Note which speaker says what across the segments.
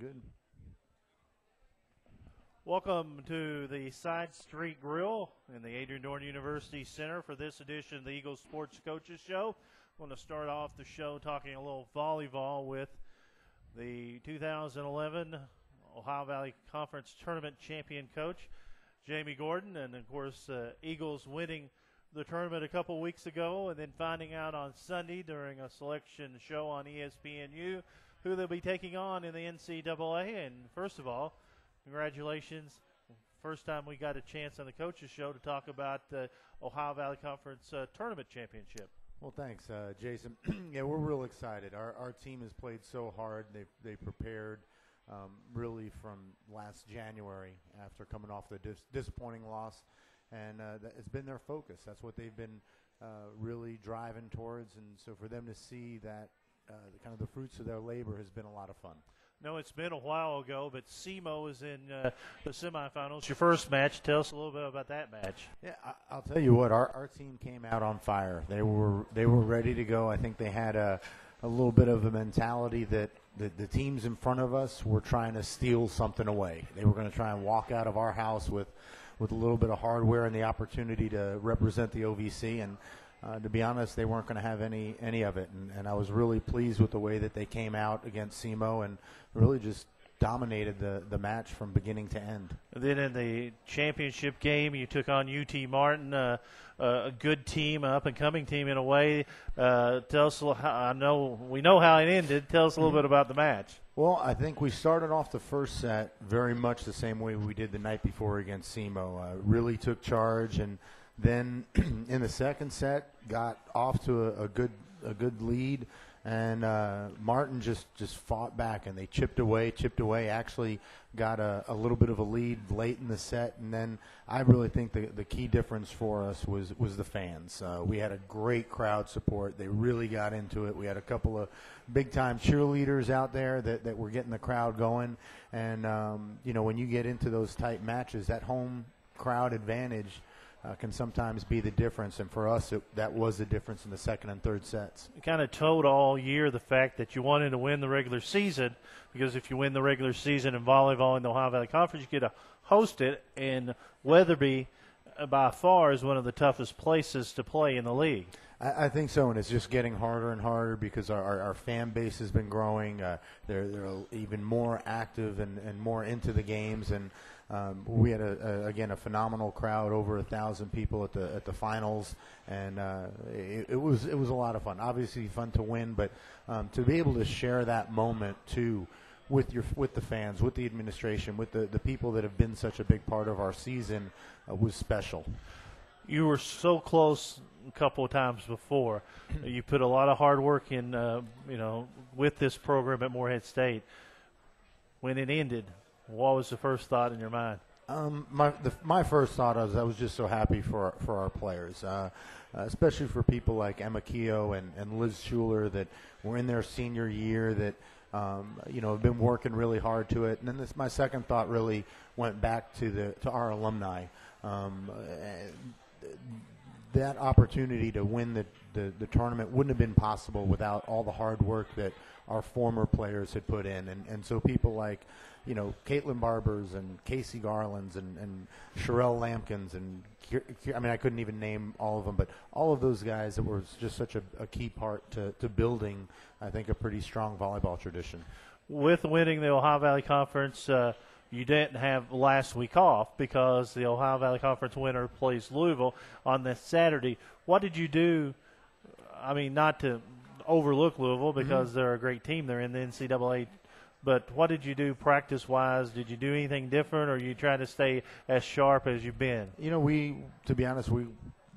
Speaker 1: good.
Speaker 2: Welcome to the Side Street Grill in the Adrian Dorn University Center for this edition of the Eagles Sports Coaches Show. I want to start off the show talking a little volleyball with the 2011 Ohio Valley Conference Tournament champion coach, Jamie Gordon, and, of course, Eagles winning the tournament a couple weeks ago and then finding out on Sunday during a selection show on ESPNU who they'll be taking on in the NCAA. And, first of all, congratulations. First time we got a chance on the Coaches Show to talk about the Ohio Valley Conference Tournament Championship.
Speaker 1: Well, thanks, Jason. Yeah, we're real excited. Our team has played so hard. They prepared really from last January after coming off the disappointing loss, and it's been their focus. That's what they've been really driving towards, and so for them to see that kind of the fruits of their labor has been a lot of fun.
Speaker 2: No, it's been a while ago, but SEMO is in the semifinals. Your first match. Tell us a little bit about that match.
Speaker 1: Yeah, I'll tell you what. Our team came out on fire. They were ready to go. I think they had a little bit of a mentality that the teams in front of us were trying to steal something away. They were going to try and walk out of our house with a little bit of hardware and the opportunity to represent the OVC. And to be honest, they weren't going to have any of it. And I was really pleased with the way that they came out against SEMO and really just dominated the match from beginning to end.
Speaker 2: And then in the championship game, you took on UT Martin, a good team, an up-and-coming team in a way. Tell us, we know how it ended. Tell us a little bit about the match.
Speaker 1: Well, I think we started off the first set very much the same way we did the night before against SEMO. Really took charge, and then in the second set got off to a good lead. And Martin just fought back, and they chipped away, actually got a little bit of a lead late in the set. And then I really think the key difference for us was the fans. We had a great crowd support. They really got into it. We had a couple of big-time cheerleaders out there that were getting the crowd going. And, when you get into those tight matches, that home crowd advantage can sometimes be the difference, and for us, that was the difference in the second and third sets.
Speaker 2: You kind of told all year the fact that you wanted to win the regular season, because if you win the regular season in volleyball in the Ohio Valley Conference, you get to host it, and Weatherby, by far, is one of the toughest places to play in the league.
Speaker 1: I think so, and it's just getting harder and harder because our fan base has been growing. They're even more active and more into the games, and we had a phenomenal crowd, over 1,000 people at the finals, and it was a lot of fun. Obviously, fun to win, but to be able to share that moment too with the fans, with the administration, with the people that have been such a big part of our season was special.
Speaker 2: You were so close a couple of times before. You put a lot of hard work in, with this program at Morehead State. When it ended, what was the first thought in your mind?
Speaker 1: My first thought was I was just so happy for our players, especially for people like Emma Keogh and Liz Schuler that were in their senior year that have been working really hard to it. And then my second thought really went back to our alumni. That opportunity to win the tournament wouldn't have been possible without all the hard work that our former players had put in. And so people like, Caitlin Barbers and Casey Garlands and Sherelle Lampkins and, I couldn't even name all of them, but all of those guys that were just such a key part to building, I think, a pretty strong volleyball tradition.
Speaker 2: With winning the Ohio Valley Conference, you didn't have last week off because the Ohio Valley Conference winner plays Louisville on this Saturday. What did you do? Not to overlook Louisville because they're a great team. They're in the NCAA. But what did you do practice-wise? Did you do anything different, or you try to stay as sharp as you've been?
Speaker 1: To be honest, we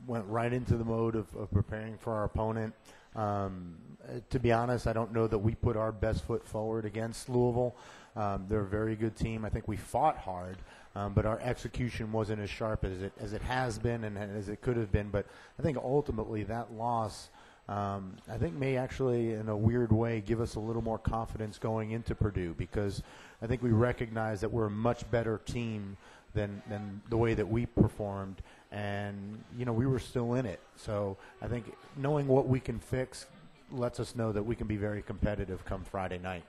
Speaker 1: went right into the mode of preparing for our opponent. To be honest, I don't know that we put our best foot forward against Louisville. They're a very good team. I think we fought hard, but our execution wasn't as sharp as it has been and as it could have been. But I think ultimately that loss, I think may actually, in a weird way, give us a little more confidence going into Purdue, because I think we recognize that we're a much better team than the way that we performed, and we were still in it. So I think knowing what we can fix lets us know that we can be very competitive come Friday night.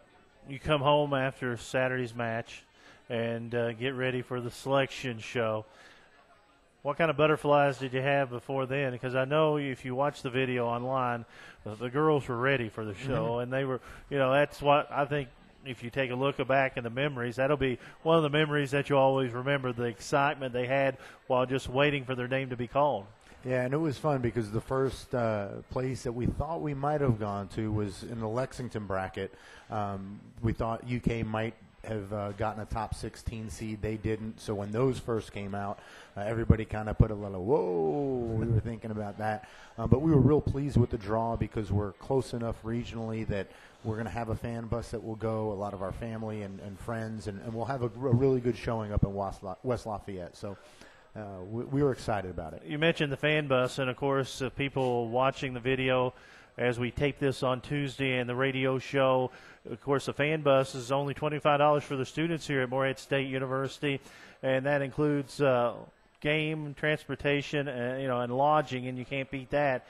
Speaker 2: you come home after Saturday's match and get ready for the selection show. What kind of butterflies did you have before then? Because I know if you watch the video online, the girls were ready for the show, and they were, that's what I think. If you take a look back in the memories, that'll be one of the memories that you always remember, the excitement they had while just waiting for their name to be called.
Speaker 1: Yeah, and it was fun because the first place that we thought we might have gone to was in the Lexington bracket. We thought UK might have gotten a top 16 seed. They didn't. So when those first came out, everybody kind of put a little, whoa, we were thinking about that. But we were real pleased with the draw because we're close enough regionally that we're going to have a fan bus that will go, a lot of our family and friends, and we'll have a really good showing up in West Lafayette. So we were excited about it.
Speaker 2: You mentioned the fan bus, and, of course, people watching the video as we tape this on Tuesday and the radio show. Of course, the fan bus is only $25 for the students here at Morehead State University, and that includes game, transportation, and lodging, and you can't beat that.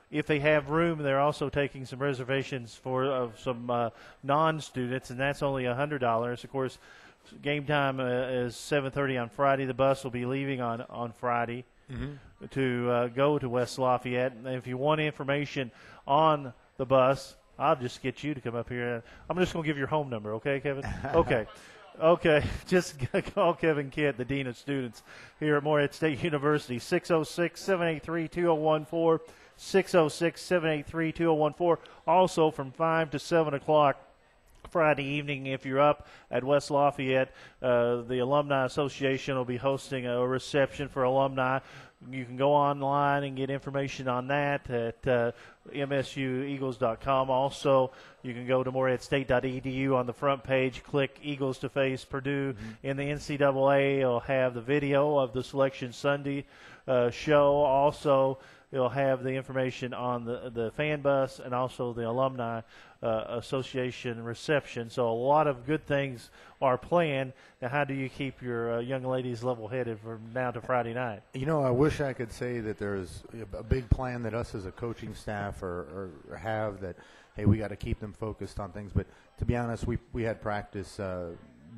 Speaker 2: If they have room, they're also taking some reservations for some non-students, and that's only $100. Of course, game time is 7:30 on Friday. The bus will be leaving on Friday to go to West Lafayette. And if you want information on the bus, I'll just get you to come up here. I'm just going to give your home number, okay, Kevin? Okay. Okay, just call Kevin Kidd, the Dean of Students here at Morehead State University, 606-783-2014, 606-783-2014. Also from 5 to 7 o'clock Friday evening, if you're up at West Lafayette, the Alumni Association will be hosting a reception for alumni. You can go online and get information on that at msueagles.com. Also, you can go to moreheadstate.edu on the front page, click Eagles to face Purdue. In the NCAA, it'll have the video of the Selection Sunday show. Also, it'll have the information on the fan bus and also the Alumni Association reception. So a lot of good things are planned. Now, how do you keep your young ladies level-headed from now to Friday night?
Speaker 1: I wish I could say that there's a big plan that us as a coaching staff or have that, hey, we got to keep them focused on things. But to be honest, we had practice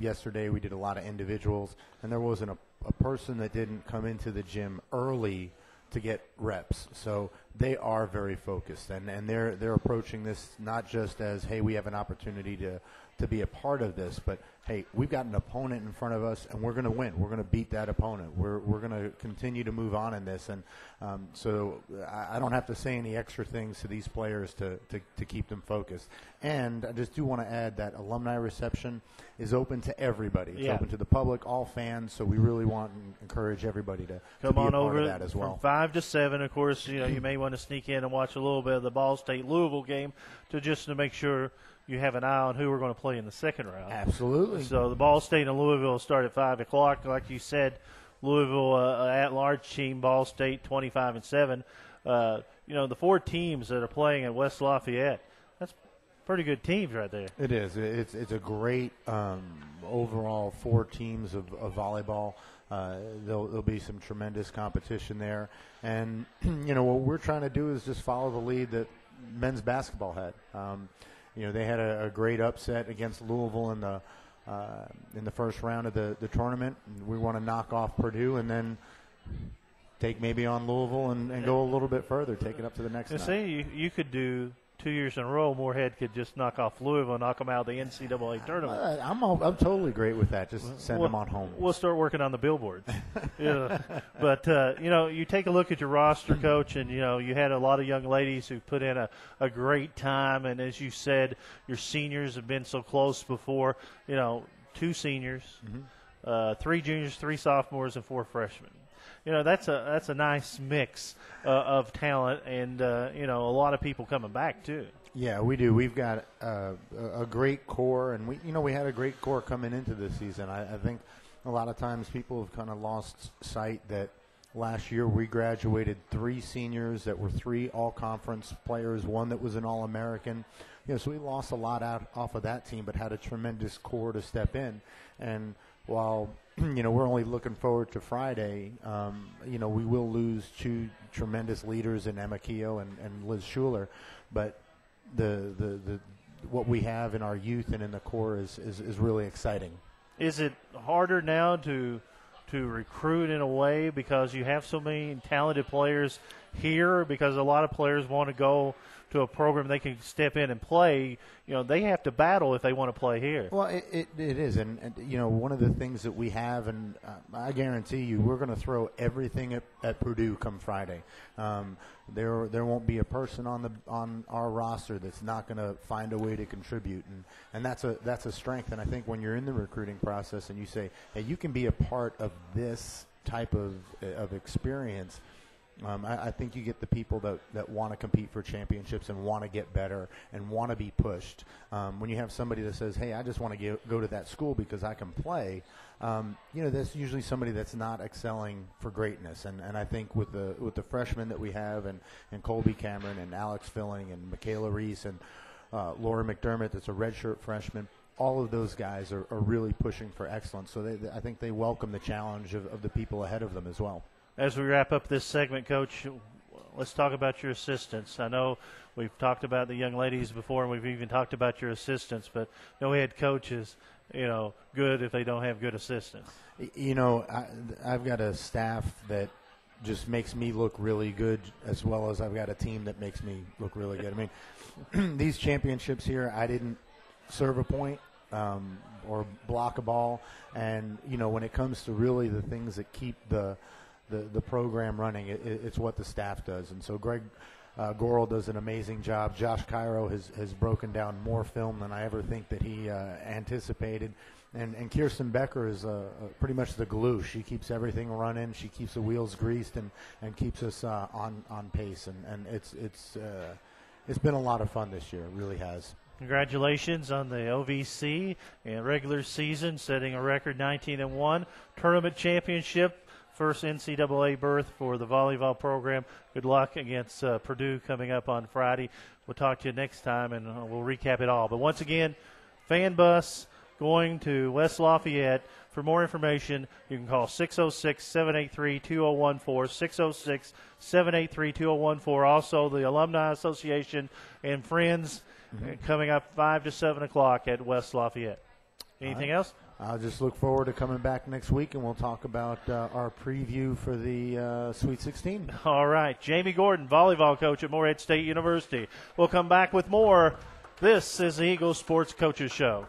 Speaker 1: yesterday. We did a lot of individuals, and there wasn't a person that didn't come into the gym early to get reps. So they are very focused, and they're approaching this not just as, hey, we have an opportunity to be a part of this, but hey, we've got an opponent in front of us, and we're going to win. We're going to beat that opponent. We're going to continue to move on in this, and so I don't have to say any extra things to these players to keep them focused. And I just do want to add that alumni reception is open to everybody. It's open to the public, all fans. So we really want and encourage everybody to
Speaker 2: come
Speaker 1: be
Speaker 2: on
Speaker 1: a part
Speaker 2: over
Speaker 1: of that as well.
Speaker 2: From 5 to 7, of course. You may want to sneak in and watch a little bit of the Ball State Louisville game to make sure you have an eye on who we're going to play in the second round.
Speaker 1: Absolutely.
Speaker 2: So the Ball State and Louisville start at 5 o'clock. Like you said, Louisville at-large team, Ball State 25-7. The four teams that are playing at West Lafayette, that's pretty good teams right there.
Speaker 1: It is. It's a great overall four teams of volleyball. There'll be some tremendous competition there. And, what we're trying to do is just follow the lead that men's basketball had. They had a great upset against Louisville in the first round of the tournament. We want to knock off Purdue and then take maybe on Louisville and go a little bit further, take it up to the next round.
Speaker 2: See, you could do 2 years in a row. Morehead could just knock off Louisville and knock them out of the NCAA tournament.
Speaker 1: I'm totally great with that. Just send them on home.
Speaker 2: We'll start working on the billboards. But, you take a look at your roster, Coach, and, you had a lot of young ladies who put in a great time. And as you said, your seniors have been so close before, 2 seniors, 3 juniors, 3 sophomores, and 4 freshmen. That's a nice mix of talent and, a lot of people coming back, too.
Speaker 1: Yeah, we do. We've got a great core, and we had a great core coming into this season. I think a lot of times people have kind of lost sight that last year we graduated 3 seniors that were 3 all-conference players, 1 that was an All-American. So we lost a lot off of that team, but had a tremendous core to step in. And while we're only looking forward to Friday, we will lose 2 tremendous leaders in Emma Keogh and Liz Schuler, but the what we have in our youth and in the core is really exciting.
Speaker 2: Is it harder now to recruit in a way because you have so many talented players here? Because a lot of players want to go to a program they can step in and play. They have to battle if they want to play here.
Speaker 1: Well, it is, and one of the things that we have, and I guarantee you, we're going to throw everything at Purdue come Friday. There won't be a person on our roster that's not going to find a way to contribute, and that's a strength. And I think when you're in the recruiting process and you say, hey, you can be a part of this type of experience. I think you get the people that want to compete for championships and want to get better and want to be pushed. When you have somebody that says, hey, I just want to go to that school because I can play, that's usually somebody that's not excelling for greatness. And I think with the freshmen that we have and Colby Cameron and Alex Filling and Michaela Reese and Laura McDermott that's a redshirt freshman, all of those guys are really pushing for excellence. So I think they welcome the challenge of the people ahead of them as well.
Speaker 2: As we wrap up this segment, Coach, let's talk about your assistants. I know we've talked about the young ladies before, and we've even talked about your assistants, but no head coach is, good if they don't have good assistants.
Speaker 1: I've got a staff that just makes me look really good, as well as I've got a team that makes me look really good. I mean, these championships here, I didn't serve a point or block a ball, and, when it comes to really the things that keep the program running, it's what the staff does. And so Greg Gorel does an amazing job. Josh Cairo has broken down more film than I ever think that he anticipated. And Kirsten Becker is pretty much the glue. She keeps everything running. She keeps the wheels greased and keeps us on pace. And it's been a lot of fun this year. It really has.
Speaker 2: Congratulations on the OVC and regular season, setting a record 19-1 tournament championship. First NCAA berth for the volleyball program. Good luck against Purdue coming up on Friday. We'll talk to you next time, and we'll recap it all. But once again, fan bus going to West Lafayette. For more information, you can call 606-783-2014, 606-783-2014. Also, the Alumni Association and Friends coming up 5 to 7 o'clock at West Lafayette. Anything else?
Speaker 1: I'll just look forward to coming back next week, and we'll talk about our preview for the Sweet 16.
Speaker 2: All right. Jamie Gordon, volleyball coach at Morehead State University. We'll come back with more. This is the Eagles Sports Coaches Show.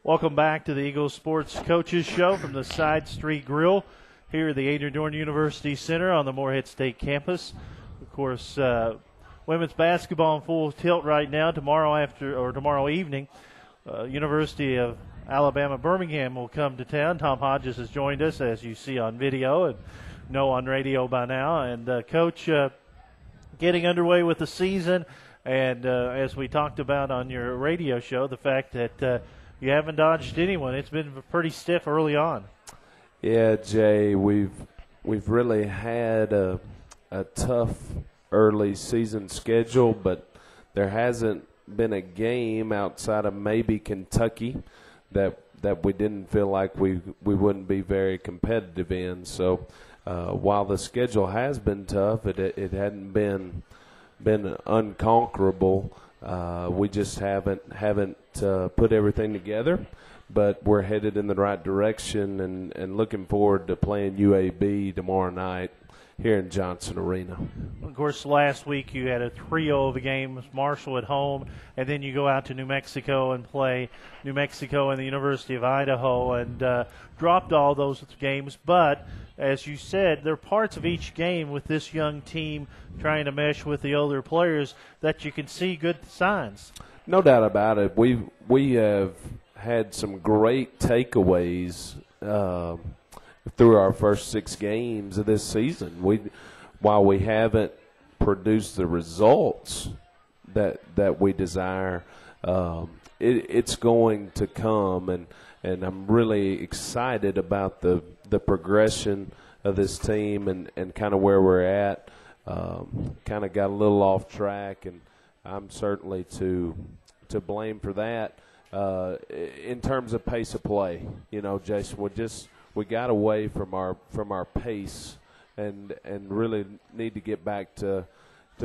Speaker 2: Welcome back to the Eagles Sports Coaches Show from the Side Street Grill here at the Adrian Dorn University Center on the Morehead State campus. Of course, women's basketball in full tilt right now. Tomorrow evening, University of Alabama Birmingham will come to town. Tom Hodges has joined us, as you see on video and know on radio by now. And Coach, getting underway with the season, and as we talked about on your radio show, the fact that you haven't dodged anyone. It's been pretty stiff early on.
Speaker 3: Yeah, Jay, we've really had a tough early season schedule, but there hasn't been a game outside of maybe Kentucky that we didn't feel like we wouldn't be very competitive in. So while the schedule has been tough, it hadn't been unconquerable. We just haven't put everything together. But we're headed in the right direction and looking forward to playing UAB tomorrow night here in Johnson Arena.
Speaker 2: Of course, last week you had a trio of games, Marshall at home, and then you go out to New Mexico and play New Mexico and the University of Idaho, and dropped all those games. But, as you said, there are parts of each game with this young team trying to mesh with the older players that you can see good signs.
Speaker 3: No doubt about it. We have had some great takeaways through our first 6 games of this season. While we haven't produced the results that we desire, it's going to come, and I'm really excited about the progression of this team and kind of where we're at. Kind of got a little off track, and I'm certainly to blame for that. in terms of pace of play. You know, Jason, we got away from our pace and really need to get back to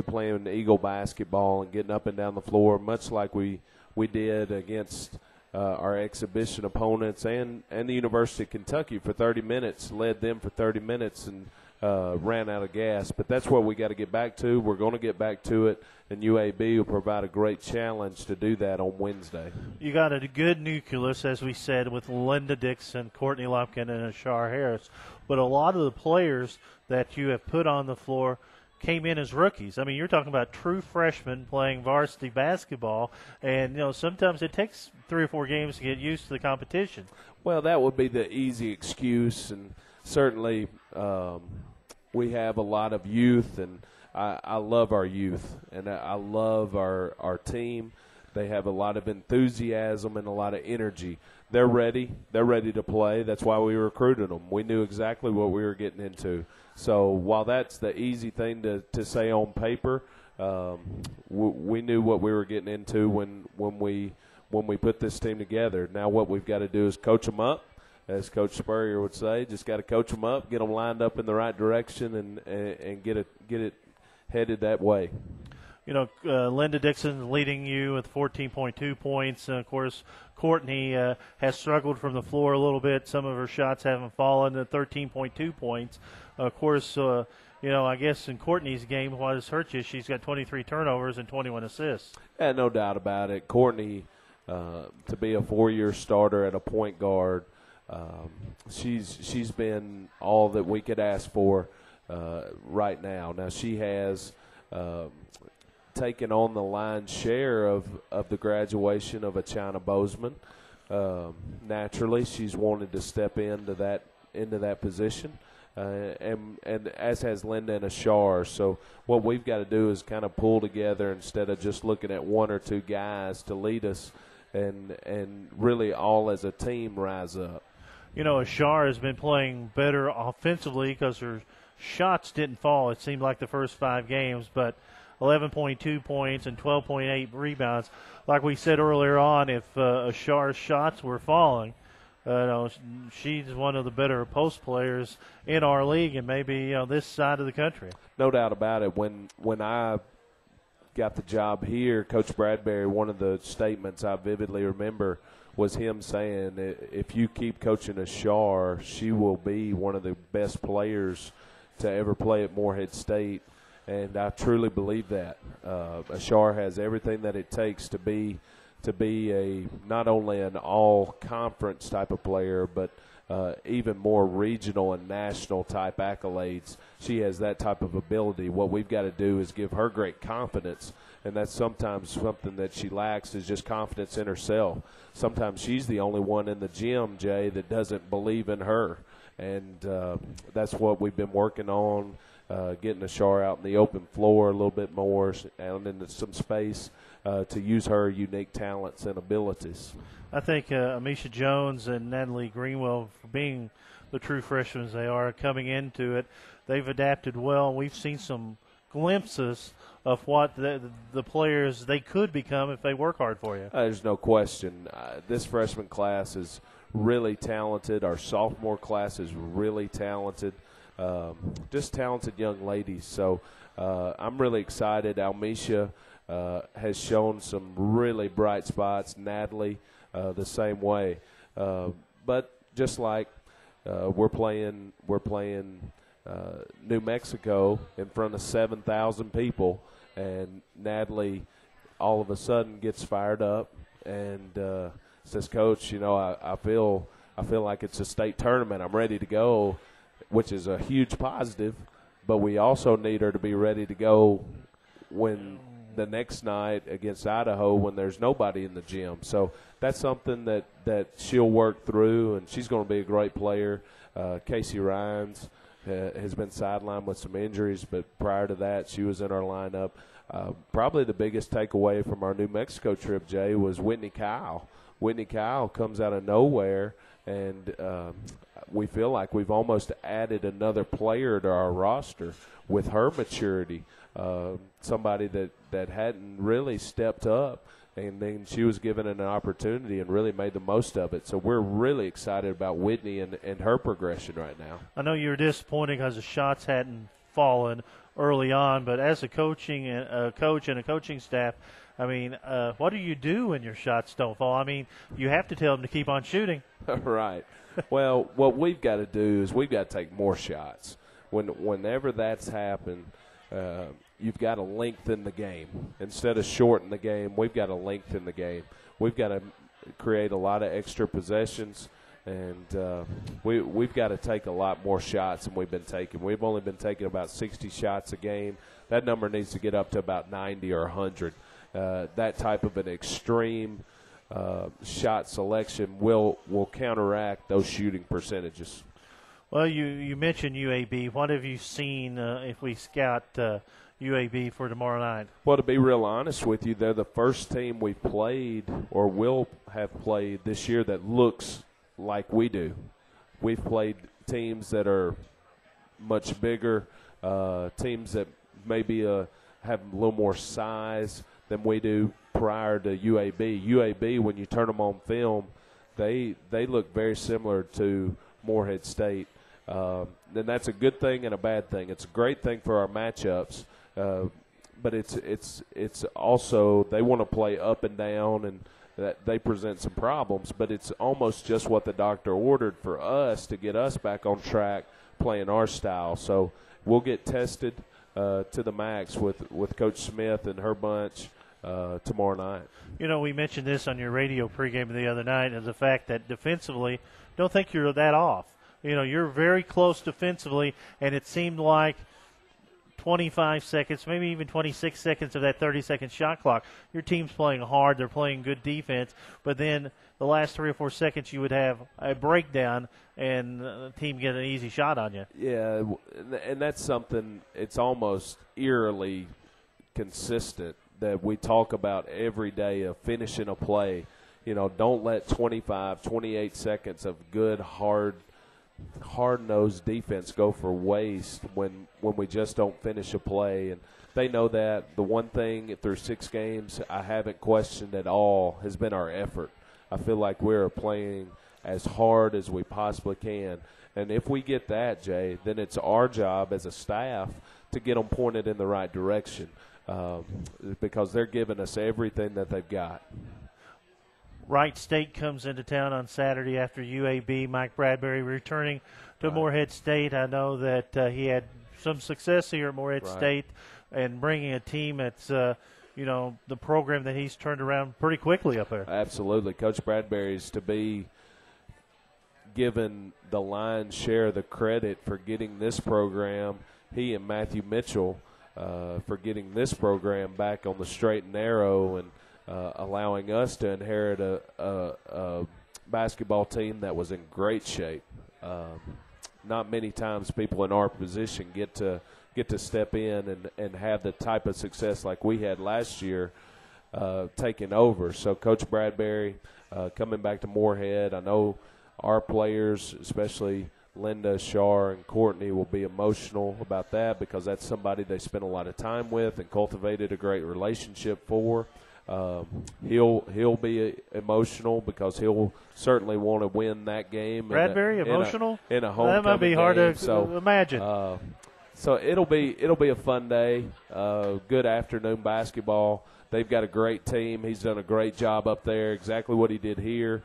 Speaker 3: playing Eagle basketball and getting up and down the floor, much like we did against our exhibition opponents and the University of Kentucky for 30 minutes, led them for 30 minutes and ran out of gas. But that's what we got to get back to. We're going to get back to it, and UAB will provide a great challenge to do that on Wednesday.
Speaker 2: You got a good nucleus, as we said, with Linda Dixon, Courtney Lumpkin, and Ashar Harris. But a lot of the players that you have put on the floor came in as rookies. I mean, you're talking about true freshmen playing varsity basketball, and, you know, sometimes it takes 3 or 4 games to get used to the competition.
Speaker 3: Well, that would be the easy excuse, and certainly we have a lot of youth, and I love our youth, and I love our team. They have a lot of enthusiasm and a lot of energy. They're ready. They're ready to play. That's why we recruited them. We knew exactly what we were getting into. So while that's the easy thing to say on paper, we knew what we were getting into when we put this team together. Now what we've got to do is coach them up, as Coach Spurrier would say. Just got to coach them up, get them lined up in the right direction, and get it headed that way.
Speaker 2: You know, Linda Dixon leading you with 14.2 points. And, of course, Courtney has struggled from the floor a little bit. Some of her shots haven't fallen to 13.2 points. Of course, you know, I guess in Courtney's game, what has hurt you, she's got 23 turnovers and 21 assists.
Speaker 3: Yeah, no doubt about it. Courtney, to be a 4-year starter at a point guard, she's been all that we could ask for right now. Now, she has taken on the lion's share of the graduation of Achana Bozeman. Naturally, she's wanted to step into that position. And as has Linda and Ashar. So what we've got to do is kind of pull together instead of just looking at 1 or 2 guys to lead us, and really all as a team rise up.
Speaker 2: You know, Ashar has been playing better offensively because her shots didn't fall, it seemed like, the first 5 games, but 11.2 points and 12.8 rebounds. Like we said earlier on, if Ashar's shots were falling, she's one of the better post players in our league and maybe this side of the country.
Speaker 3: No doubt about it. When I got the job here, Coach Bradbury, one of the statements I vividly remember was him saying, if you keep coaching Ashar, she will be one of the best players to ever play at Morehead State. And I truly believe that. Ashar has everything that it takes to be a not only an all-conference type of player, but even more regional and national type accolades. She has that type of ability. What we've got to do is give her great confidence, and that's sometimes something that she lacks, is just confidence in herself. Sometimes she's the only one in the gym, Jay, that doesn't believe in her, and that's what we've been working on, getting Ashar out in the open floor a little bit more and into some space to use her unique talents and abilities.
Speaker 2: I think Amisha Jones and Natalie Greenwell, for being the true freshmen they are coming into it, they've adapted well. We've seen some glimpses of what the players they could become if they work hard for you.
Speaker 3: There's no question. This freshman class is really talented. Our sophomore class is really talented. Just talented young ladies. So I'm really excited. Almisha has shown some really bright spots. Natalie, the same way. But just like we're playing New Mexico in front of 7,000 people, and Natalie all of a sudden gets fired up and says, "Coach, I feel like it's a state tournament. I'm ready to go," which is a huge positive. But we also need her to be ready to go when the next night against Idaho, when there's nobody in the gym. So that's something that she'll work through, and she's going to be a great player. Casey Ryans has been sidelined with some injuries, but prior to that, she was in our lineup. Probably the biggest takeaway from our New Mexico trip, Jay, was Whitney Kyle. Whitney Kyle comes out of nowhere, and we feel like we've almost added another player to our roster with her maturity. Somebody that hadn't really stepped up And then she was given an opportunity and really made the most of it. So we're really excited about Whitney and her progression right now.
Speaker 2: I know you were disappointed because the shots hadn't fallen early on, but as a coach and a coaching staff, I mean, what do you do when your shots don't fall? I mean, you have to tell them to keep on shooting.
Speaker 3: Right. Well, what we've got to do is we've got to take more shots. Whenever that's happened, you've got to lengthen the game. Instead of shorten the game, we've got to lengthen the game. We've got to create a lot of extra possessions, and we've got to take a lot more shots than we've been taking. We've only been taking about 60 shots a game. That number needs to get up to about 90 or 100. That type of an extreme shot selection will counteract those shooting percentages.
Speaker 2: Well, you mentioned UAB. What have you seen if we scout UAB for tomorrow night?
Speaker 3: Well, to be real honest with you, they're the first team we've played or will have played this year that looks like we do. We've played teams that are much bigger, teams that maybe have a little more size than we do prior to UAB. UAB, when you turn them on film, they look very similar to Morehead State. And that's a good thing and a bad thing. It's a great thing for our matchups, but it's also they want to play up and down, and that they present some problems. But it's almost just what the doctor ordered for us to get us back on track playing our style. So we'll get tested to the max with Coach Smith and her bunch tomorrow night.
Speaker 2: You know, we mentioned this on your radio pregame the other night, and the fact that defensively, don't think you're that off. You know, you're very close defensively, and it seemed like 25 seconds, maybe even 26 seconds of that 30-second shot clock. Your team's playing hard. They're playing good defense. But then the last 3 or 4 seconds you would have a breakdown and the team get an easy shot on you.
Speaker 3: Yeah, and that's something, it's almost eerily consistent that we talk about every day of finishing a play. You know, don't let 25, 28 seconds of good, hard-nosed defense go for waste when we just don't finish a play. And they know that. The one thing through 6 games I haven't questioned at all has been our effort. I feel like we're playing as hard as we possibly can. And if we get that, Jay, then it's our job as a staff to get them pointed in the right direction because they're giving us everything that they've got.
Speaker 2: Wright State comes into town on Saturday after UAB. Mike Bradbury returning to Morehead State. I know that he had some success here at Morehead State and bringing a team that's, the program that he's turned around pretty quickly up there.
Speaker 3: Absolutely. Coach Bradbury is to be given the lion's share of the credit for getting this program, he and Matthew Mitchell, for getting this program back on the straight and narrow and allowing us to inherit a basketball team that was in great shape. Not many times people in our position get to step in and have the type of success like we had last year taking over. So Coach Bradbury coming back to Morehead, I know our players, especially Linda, Shar, and Courtney, will be emotional about that because that's somebody they spent a lot of time with and cultivated a great relationship for. He'll be emotional because he'll certainly want to win that game.
Speaker 2: Bradbury emotional
Speaker 3: in a homecoming
Speaker 2: that might be hard
Speaker 3: game.
Speaker 2: to imagine.
Speaker 3: So it'll be a fun day. Good afternoon basketball. They've got a great team. He's done a great job up there. Exactly what he did here,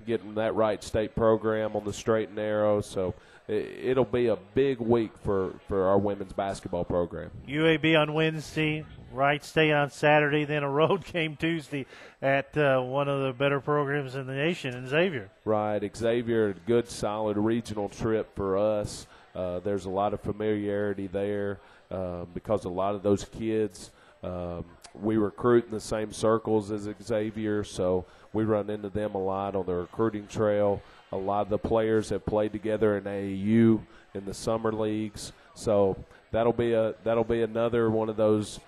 Speaker 3: getting that Wright State program on the straight and narrow. So it'll be a big week for our women's basketball program.
Speaker 2: UAB on Wednesday, Wright State on Saturday, then a road game Tuesday at one of the better programs in the nation, in Xavier.
Speaker 3: Right, Xavier, a good, solid regional trip for us. There's a lot of familiarity there because a lot of those kids, we recruit in the same circles as Xavier, so we run into them a lot on the recruiting trail. A lot of the players have played together in AAU in the summer leagues, so that'll be another one of those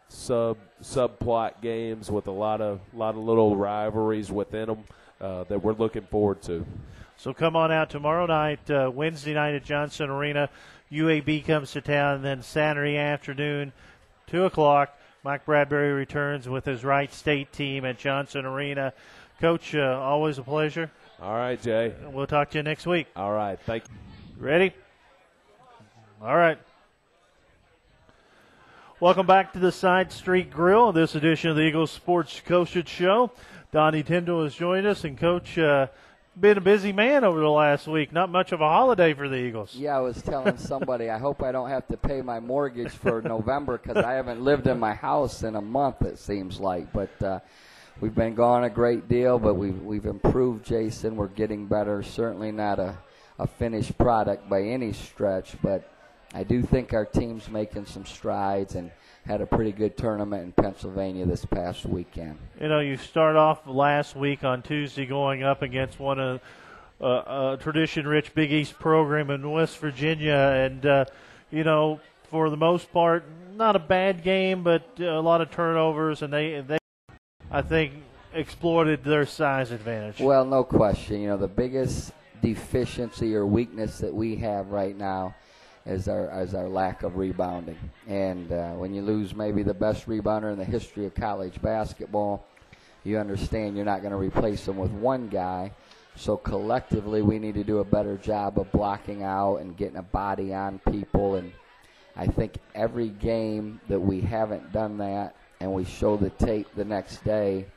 Speaker 3: subplot games with a lot of little rivalries within them that we're looking forward to.
Speaker 2: So come on out tomorrow night, Wednesday night at Johnson Arena. UAB comes to town, and then Saturday afternoon, 2 o'clock, Mike Bradbury returns with his Wright State team at Johnson Arena. Coach, always a pleasure.
Speaker 3: All right, Jay.
Speaker 2: We'll talk to you next week.
Speaker 3: All right. Thank you.
Speaker 2: Ready? All right. Welcome back to the Side Street Grill, this edition of the Eagles Sports Coaches Show. Donnie Tyndall has joined us, and Coach, been a busy man over the last week. Not much of a holiday for the Eagles.
Speaker 4: Yeah, I was telling somebody, I hope I don't have to pay my mortgage for November because I haven't lived in my house in a month, it seems like. But we've been gone a great deal, but we've improved, Jason. We're getting better. Certainly not a finished product by any stretch, but I do think our team's making some strides and had a pretty good tournament in Pennsylvania this past weekend.
Speaker 2: You know, you start off last week on Tuesday going up against one of a tradition-rich Big East program in West Virginia, and, you know, for the most part, not a bad game, but a lot of turnovers, and they I think, exploited their size advantage.
Speaker 4: Well, no question. You know, the biggest deficiency or weakness that we have right now is our lack of rebounding. And when you lose maybe the best rebounder in the history of college basketball, you understand you're not going to replace them with one guy. So collectively, we need to do a better job of blocking out and getting a body on people. And I think every game that we haven't done that and we show the tape the next day,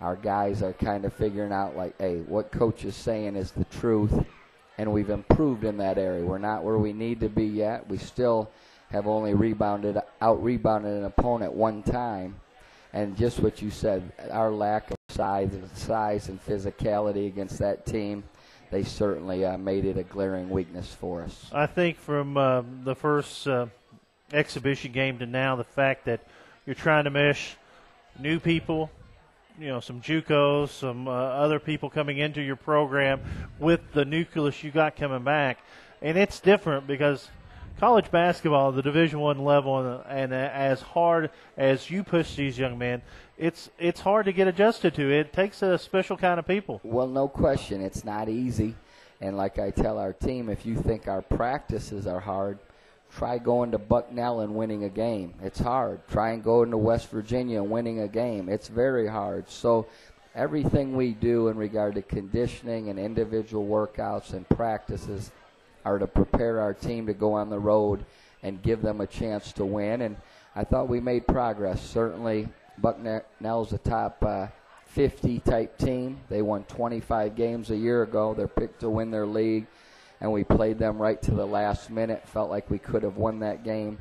Speaker 4: our guys are kind of figuring out, like, hey, what coach is saying is the truth. And we've improved in that area. We're not where we need to be yet. We still have only out-rebounded an opponent one time. And just what you said, our lack of size and physicality against that team, they certainly made it a glaring weakness for us.
Speaker 2: I think from the first exhibition game to now, the fact that you're trying to mesh new people, you know, some JUCOs, some other people coming into your program with the nucleus you got coming back. And it's different because college basketball, the Division I level, and as hard as you push these young men, it's hard to get adjusted to. It takes a special kind of people.
Speaker 4: Well, no question. It's not easy. And like I tell our team, if you think our practices are hard, try going to Bucknell and winning a game. It's hard. Try and going to West Virginia and winning a game. It's very hard. So everything we do in regard to conditioning and individual workouts and practices are to prepare our team to go on the road and give them a chance to win. And I thought we made progress. Certainly Bucknell's a top 50 type team. They won 25 games a year ago. They're picked to win their league. And we played them right to the last minute. Felt like we could have won that game.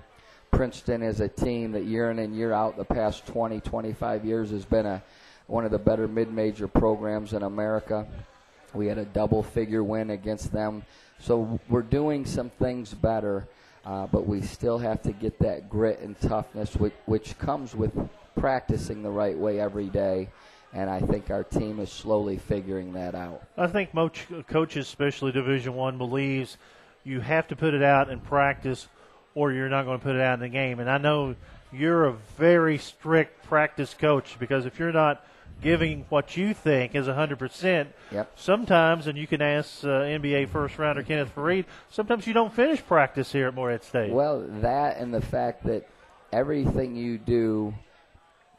Speaker 4: Princeton is a team that year in and year out the past 20, 25 years has been one of the better mid-major programs in America. We had a double-figure win against them. So we're doing some things better, but we still have to get that grit and toughness, which comes with practicing the right way every day. And I think our team is slowly figuring that out.
Speaker 2: I think most coaches, especially Division I, believes you have to put it out in practice or you're not going to put it out in the game. And I know you're a very strict practice coach because if you're not giving what you think is 100%, sometimes, and you can ask NBA first-rounder Kenneth Fareed, sometimes you don't finish practice here at Morehead State.
Speaker 4: Well, that and the fact that everything you do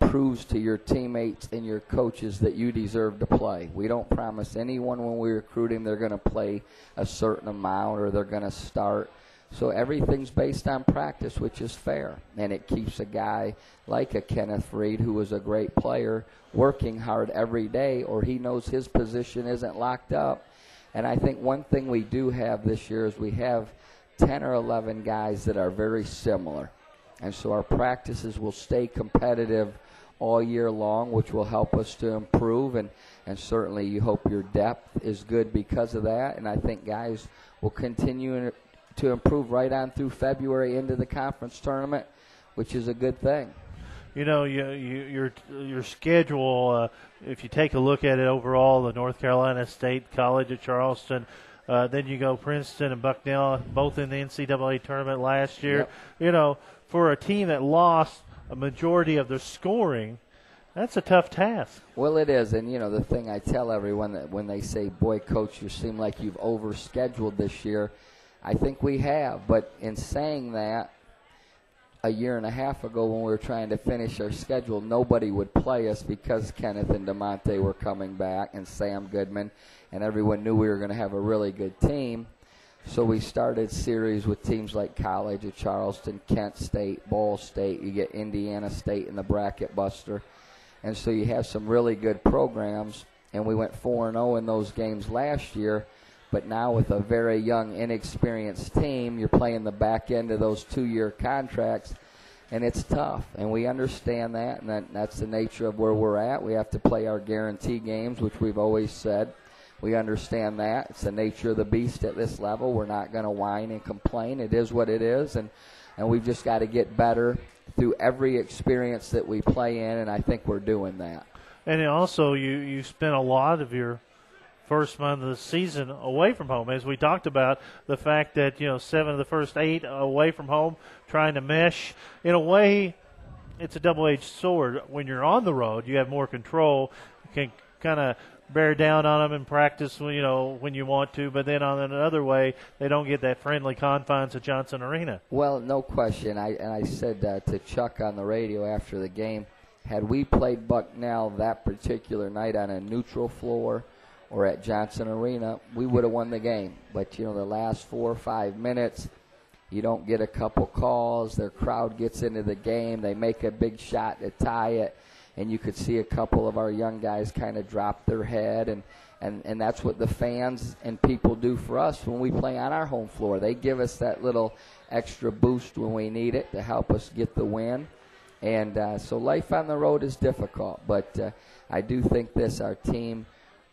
Speaker 4: proves to your teammates and your coaches that you deserve to play. We don't promise anyone when we recruit him they're going to play a certain amount or they're going to start. So everything's based on practice, which is fair. And it keeps a guy like a Kenneth Fareed, who is a great player, working hard every day, or he knows his position isn't locked up. And I think one thing we do have this year is we have 10 or 11 guys that are very similar. And so our practices will stay competitive all year long, which will help us to improve. And certainly you hope your depth is good because of that. And I think guys will continue to improve right on through February into the conference tournament, which is a good thing.
Speaker 2: You know, your schedule, if you take a look at it overall, the North Carolina State College at Charleston, then you go Princeton and Bucknell, both in the NCAA tournament last year.
Speaker 4: Yep.
Speaker 2: You know, for a team that lost a majority of their scoring, that's a tough task.
Speaker 4: Well, it is. And, you know, the thing I tell everyone that when they say, boy, Coach, you seem like you've overscheduled this year, I think we have. But in saying that, a year and a half ago when we were trying to finish our schedule, nobody would play us because Kenneth and DeMonte were coming back and Sam Goodman, and everyone knew we were going to have a really good team. So we started series with teams like College of Charleston, Kent State, Ball State. You get Indiana State in the bracket buster. And so you have some really good programs, and we went 4-0 in those games last year. But now with a very young, inexperienced team, you're playing the back end of those 2-year contracts, and it's tough. And we understand that, and that's the nature of where we're at. We have to play our guarantee games, which we've always said. We understand that. It's the nature of the beast at this level. We're not going to whine and complain. It is what it is, and we've just got to get better through every experience that we play in, and I think we're doing that.
Speaker 2: And then also you spent a lot of your first month of the season away from home, as we talked about, the fact that 7 of the first 8 away from home, trying to mesh. In a way, it's a double-edged sword. When you're on the road, you have more control. You can kind of bear down on them and practice when you want to, but then on another way, they don't get that friendly confines of Johnson Arena.
Speaker 4: Well, no question. I said to Chuck on the radio after the game, had we played Bucknell that particular night on a neutral floor or at Johnson Arena, we would have won the game. But, the last 4 or 5 minutes, you don't get a couple calls. Their crowd gets into the game. They make a big shot to tie it. And you could see a couple of our young guys kind of drop their head. And that's what the fans and people do for us when we play on our home floor. They give us that little extra boost when we need it to help us get the win. And so life on the road is difficult. But I do think our team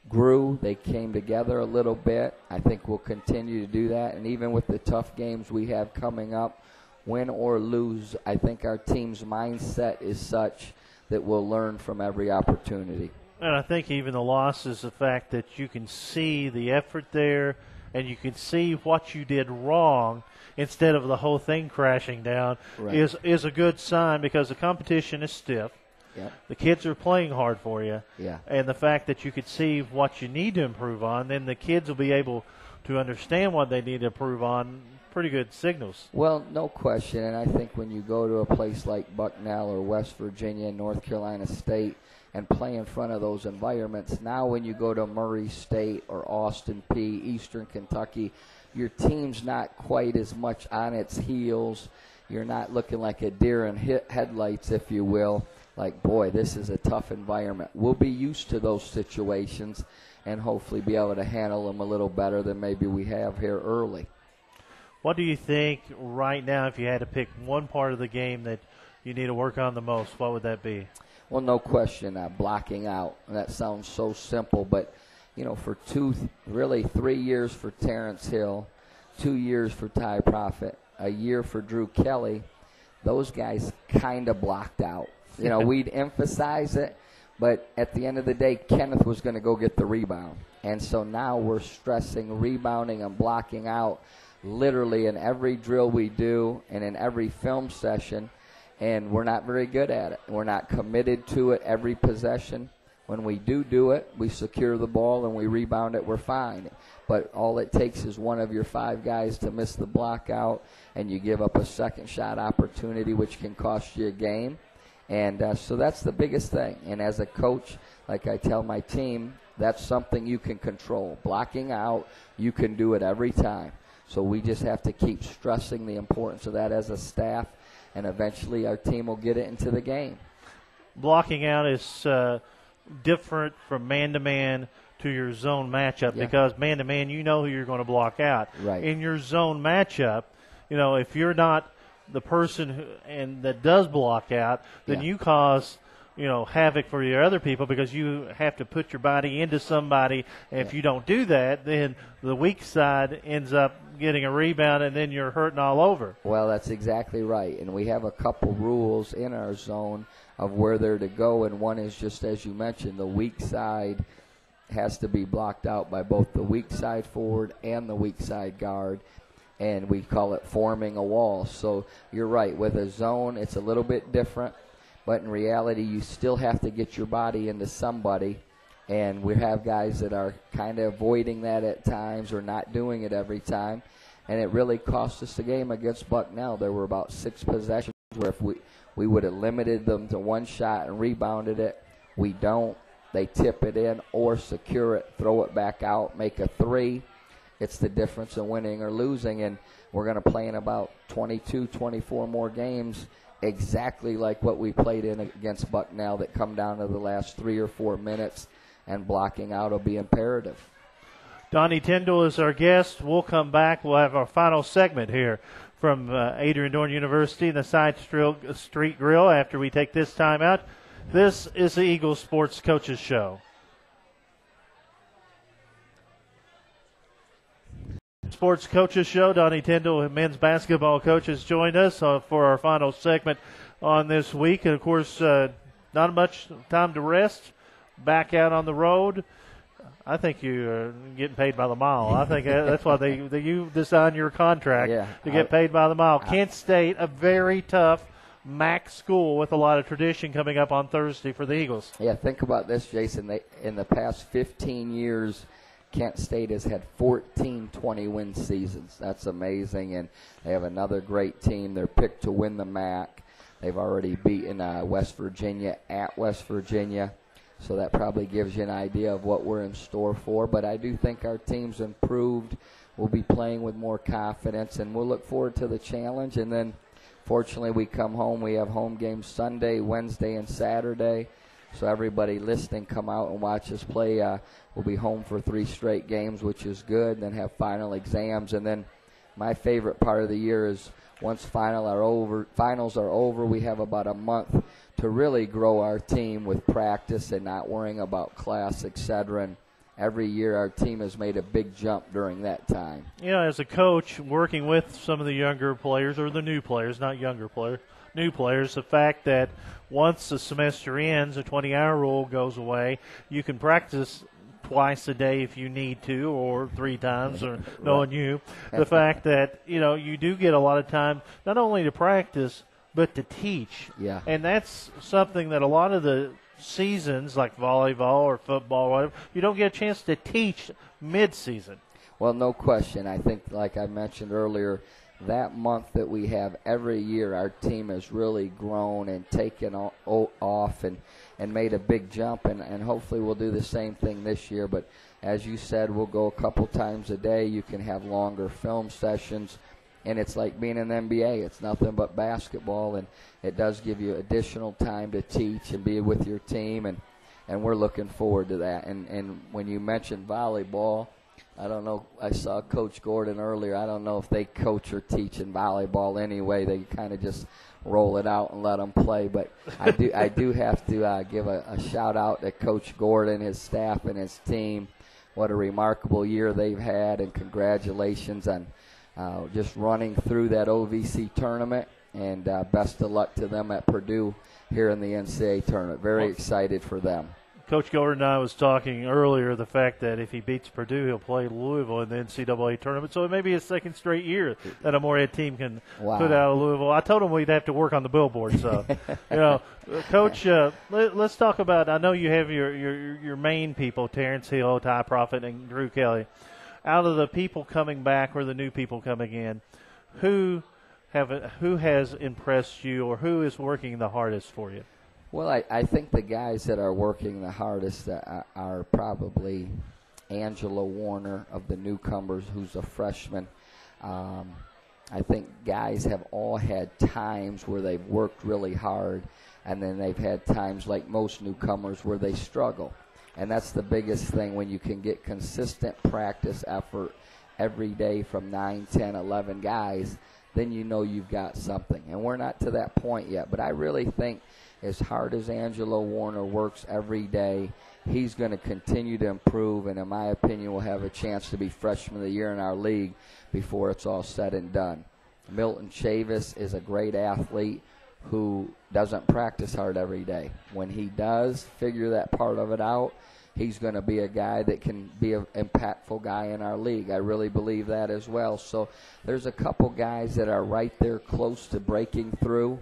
Speaker 4: grew. They came together a little bit. I think we'll continue to do that. And even with the tough games we have coming up, win or lose, I think our team's mindset is such that we'll learn from every opportunity.
Speaker 2: And I think even the loss is the fact that you can see the effort there and you can see what you did wrong instead of the whole thing crashing down is a good sign, because the competition is stiff.
Speaker 4: Yep.
Speaker 2: The kids are playing hard for you.
Speaker 4: Yeah.
Speaker 2: And the fact that you could see what you need to improve on, then the kids will be able to understand what they need to improve on. Pretty good signals.
Speaker 4: Well, no question, and I think when you go to a place like Bucknell or West Virginia, North Carolina State, and play in front of those environments, now when you go to Murray State or Austin Peay, Eastern Kentucky, your team's not quite as much on its heels. You're not looking like a deer in headlights, if you will, like, boy, this is a tough environment. We'll be used to those situations and hopefully be able to handle them a little better than maybe we have here early.
Speaker 2: What do you think right now, if you had to pick one part of the game that you need to work on the most, what would that be?
Speaker 4: Well, no question, blocking out. That sounds so simple, but, for 3 years for Terrence Hill, 2 years for Ty Profit, a year for Drew Kelly, those guys kind of blocked out. We'd emphasize it, but at the end of the day, Kenneth was going to go get the rebound. And so now we're stressing rebounding and blocking out literally in every drill we do and in every film session, and we're not very good at it. We're not committed to it every possession. When we do it, we secure the ball and we rebound it, we're fine. But all it takes is one of your 5 guys to miss the block out, and you give up a second shot opportunity, which can cost you a game. And so that's the biggest thing. And as a coach, like I tell my team, that's something you can control. Blocking out, you can do it every time. So we just have to keep stressing the importance of that as a staff, and eventually our team will get it into the game.
Speaker 2: Blocking out is different from man-to-man to your zone matchup, because man-to-man, you know who you're going to block out.
Speaker 4: Right.
Speaker 2: In your zone matchup, if you're not the person that does block out, then you cause havoc for your other people, because you have to put your body into somebody. And if you don't do that, then the weak side ends up getting a rebound, and then you're hurting all over.
Speaker 4: Well, that's exactly right. And we have a couple rules in our zone of where they're to go, and one is just as you mentioned, the weak side has to be blocked out by both the weak side forward and the weak side guard. And we call it forming a wall. So you're right. With a zone, it's a little bit different. But in reality, you still have to get your body into somebody. And we have guys that are kind of avoiding that at times or not doing it every time. And it really cost us the game against Bucknell. There were about 6 possessions where if we would have limited them to one shot and rebounded it. We don't. They tip it in or secure it, throw it back out, make a three. It's the difference in winning or losing, and we're going to play in about 22, 24 more games exactly like what we played in against Bucknell that come down to the last 3 or 4 minutes, and blocking out will be imperative.
Speaker 2: Donnie Tyndall is our guest. We'll come back. We'll have our final segment here from Adrian Dorn University and the Side Street Grill after we take this time out. This is the Eagles Sports Coaches Show. Sports Coaches Show. Donnie Tyndall, men's basketball coach, has joined us for our final segment on this week. And, of course, not much time to rest. Back out on the road. I think you're getting paid by the mile. I think that's why you designed your contract to get paid by the mile. Kent State, a very tough MAC school with a lot of tradition, coming up on Thursday for the Eagles.
Speaker 4: Yeah, think about this, Jason. In the past 15 years, Kent State has had 14 20-win seasons. That's amazing, and they have another great team. They're picked to win the MAC. They've already beaten West Virginia at West Virginia, so that probably gives you an idea of what we're in store for. But I do think our team's improved. We'll be playing with more confidence, and we'll look forward to the challenge. And then, fortunately, we come home. We have home games Sunday, Wednesday, and Saturday. So everybody listening, come out and watch us play. We'll be home for 3 straight games, which is good, and then have final exams. And then my favorite part of the year is once finals are over, we have about a month to really grow our team with practice and not worrying about class, etc. And every year our team has made a big jump during that time.
Speaker 2: Yeah, as a coach, working with some of the younger players, or the new players, not younger players, new players, the fact that once the semester ends, a 20-hour rule goes away, you can practice twice a day if you need to, or 3 times, or knowing you. The fact that, you do get a lot of time not only to practice, but to teach.
Speaker 4: Yeah.
Speaker 2: And that's something that a lot of the seasons, like volleyball or football or whatever, you don't get a chance to teach mid-season.
Speaker 4: Well, no question. I think, like I mentioned earlier, that month that we have every year, our team has really grown and taken off and made a big jump, and hopefully we'll do the same thing this year. But as you said, we'll go a couple times a day. You can have longer film sessions, and it's like being in the NBA. It's nothing but basketball, and it does give you additional time to teach and be with your team, and we're looking forward to that. And when you mentioned volleyball, I don't know, I saw Coach Gordon earlier. I don't know if they coach or teach in volleyball anyway. They kind of just roll it out and let them play. But I do have to give a shout-out to Coach Gordon, his staff, and his team. What a remarkable year they've had, and congratulations on just running through that OVC tournament, and best of luck to them at Purdue here in the NCAA tournament. Very excited for them.
Speaker 2: Coach Gordon and I was talking earlier the fact that if he beats Purdue, he'll play Louisville in the NCAA tournament. So it may be his second straight year that a Morehead team can put out of Louisville. I told him we'd have to work on the billboard. So, Coach, let's talk about. I know you have your main people, Terrence Hill, Ty Profit, and Drew Kelly. Out of the people coming back or the new people coming in, who has impressed you, or who is working the hardest for you?
Speaker 4: Well, I think the guys that are working the hardest are probably Angela Warner of the newcomers, who's a freshman. I think guys have all had times where they've worked really hard, and then they've had times, like most newcomers, where they struggle. And that's the biggest thing. When you can get consistent practice effort every day from 9, 10, 11 guys, then you know you've got something. And we're not to that point yet. But I really think as hard as Angelo Warner works every day, he's going to continue to improve, and in my opinion will have a chance to be Freshman of the Year in our league before it's all said and done. Milton Chavis is a great athlete who doesn't practice hard every day. When he does figure that part of it out, he's going to be a guy that can be an impactful guy in our league. I really believe that as well. So there's a couple guys that are right there close to breaking through,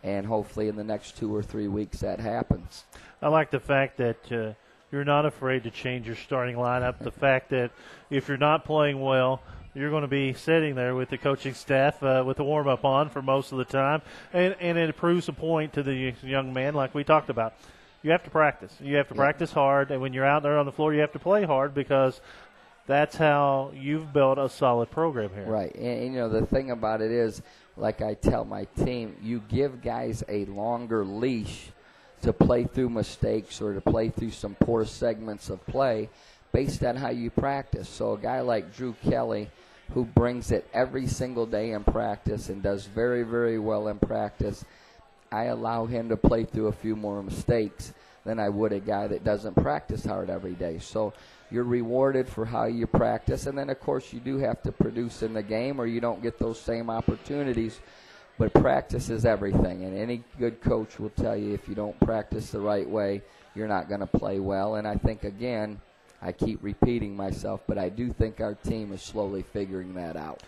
Speaker 4: and hopefully in the next 2 or 3 weeks that happens.
Speaker 2: I like the fact that you're not afraid to change your starting lineup. The fact that if you're not playing well, you're going to be sitting there with the coaching staff with the warm-up on for most of the time, and it proves a point to the young man like we talked about. You have to practice. You have to practice hard, and when you're out there on the floor, you have to play hard because that's how you've built a solid program here.
Speaker 4: Right, and the thing about it is, like I tell my team, you give guys a longer leash to play through mistakes or to play through some poor segments of play based on how you practice. So a guy like Drew Kelly, who brings it every single day in practice and does very, very well in practice, I allow him to play through a few more mistakes than I would a guy that doesn't practice hard every day. So you're rewarded for how you practice, and then, of course, you do have to produce in the game or you don't get those same opportunities. But practice is everything, and any good coach will tell you if you don't practice the right way, you're not going to play well. And I think, again, I keep repeating myself, but I do think our team is slowly figuring that out.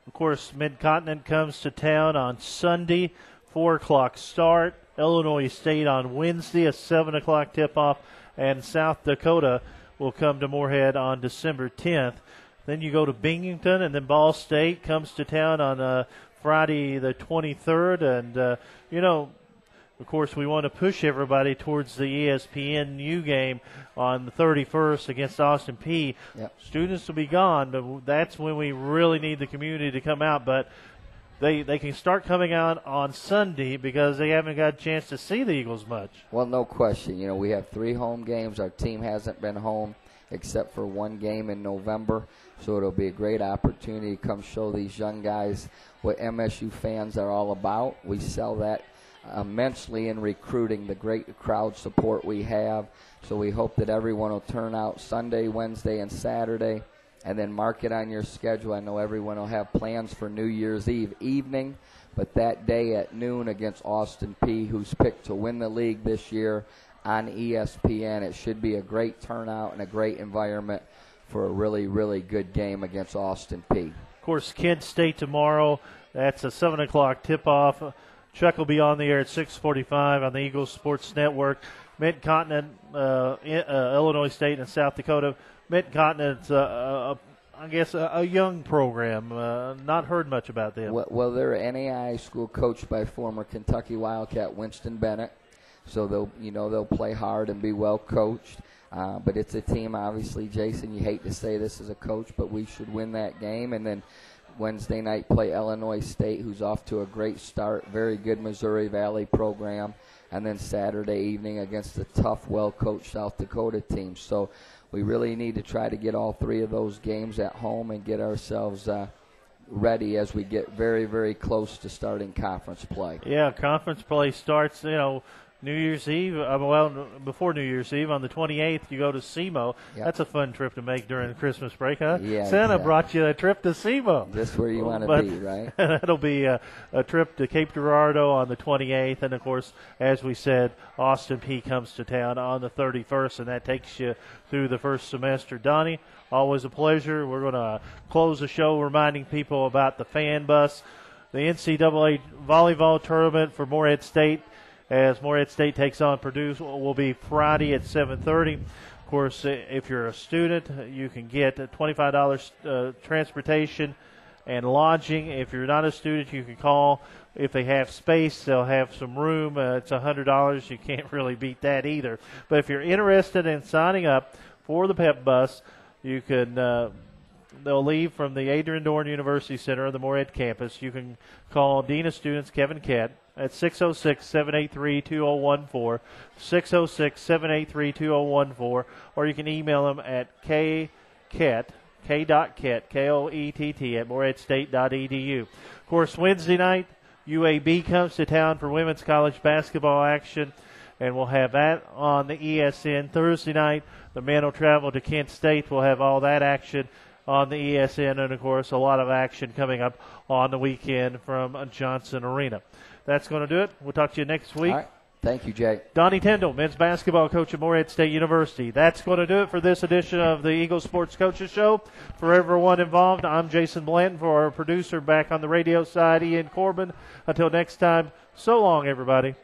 Speaker 2: Of course, Mid-Continent comes to town on Sunday, 4 o'clock start. Illinois State on Wednesday, a 7 o'clock tip-off. And South Dakota will come to Moorhead on December 10th. Then you go to Binghamton, and then Ball State comes to town on Friday the 23rd. And, of course, we want to push everybody towards the ESPNU game on the 31st against Austin Peay.
Speaker 4: Yep.
Speaker 2: Students will be gone, but that's when we really need the community to come out. But they can start coming out on Sunday because they haven't got a chance to see the Eagles much.
Speaker 4: Well, no question. We have 3 home games. Our team hasn't been home except for 1 game in November. So it'll be a great opportunity to come show these young guys what MSU fans are all about. We sell that immensely in recruiting, the great crowd support we have. So we hope that everyone will turn out Sunday, Wednesday, and Saturday, and then mark it on your schedule. I know everyone will have plans for New Year's Eve evening, but that day at noon against Austin Peay, who's picked to win the league this year on ESPN, it should be a great turnout and a great environment for a really, really good game against Austin Peay.
Speaker 2: Of course, Kent State tomorrow. That's a 7 o'clock tip-off. Chuck will be on the air at 6:45 on the Eagles Sports Network. Mid-Continent, Illinois State, and South Dakota. Mid-Continent's, I guess, a young program. Not heard much about them.
Speaker 4: Well, they're an NAIA school coached by former Kentucky Wildcat Winston Bennett. So they'll play hard and be well coached. But it's a team, obviously, Jason, you hate to say this as a coach, but we should win that game. And then Wednesday night play Illinois State, who's off to a great start, very good Missouri Valley program. And then Saturday evening against a tough, well-coached South Dakota team. So we really need to try to get all 3 of those games at home and get ourselves ready as we get very, very close to starting conference play.
Speaker 2: Yeah, conference play starts, New Year's Eve, before New Year's Eve, on the 28th, you go to SEMO.
Speaker 4: Yep.
Speaker 2: That's a fun trip to make during the Christmas break, huh?
Speaker 4: Yeah,
Speaker 2: Santa
Speaker 4: exactly.
Speaker 2: brought you a trip to SEMO.
Speaker 4: Just where you want to be, right?
Speaker 2: That'll be a trip to Cape Girardeau on the 28th. And, of course, as we said, Austin Peay comes to town on the 31st, and that takes you through the first semester. Donnie, always a pleasure. We're going to close the show reminding people about the fan bus. The NCAA volleyball tournament for Moorhead State, as Moorhead State takes on Purdue, will be Friday at 7:30. Of course, if you're a student, you can get $25 transportation and lodging. If you're not a student, you can call. If they have space, they'll have some room. It's $100. You can't really beat that either. But if you're interested in signing up for the pep bus, you can. They'll leave from the Adrian Dorn University Center on the Moorhead campus. You can call Dean of Students Kevin Kett at 606-783-2014, 606-783-2014, or you can email him at k.kett, K.Kett, at moorheadstate.edu. Of course, Wednesday night, UAB comes to town for women's college basketball action, and we'll have that on the ESN. Thursday night, the men will travel to Kent State. We'll have all that action on the ESN, and, of course, a lot of action coming up on the weekend from Johnson Arena. That's going to do it. We'll talk to you next week.
Speaker 4: All right. Thank you, Jay.
Speaker 2: Donnie Tyndall, men's basketball coach at Moorhead State University. That's going to do it for this edition of the Eagles Sports Coaches Show. For everyone involved, I'm Jason Blanton. For our producer back on the radio side, Ian Corbin. Until next time, so long, everybody.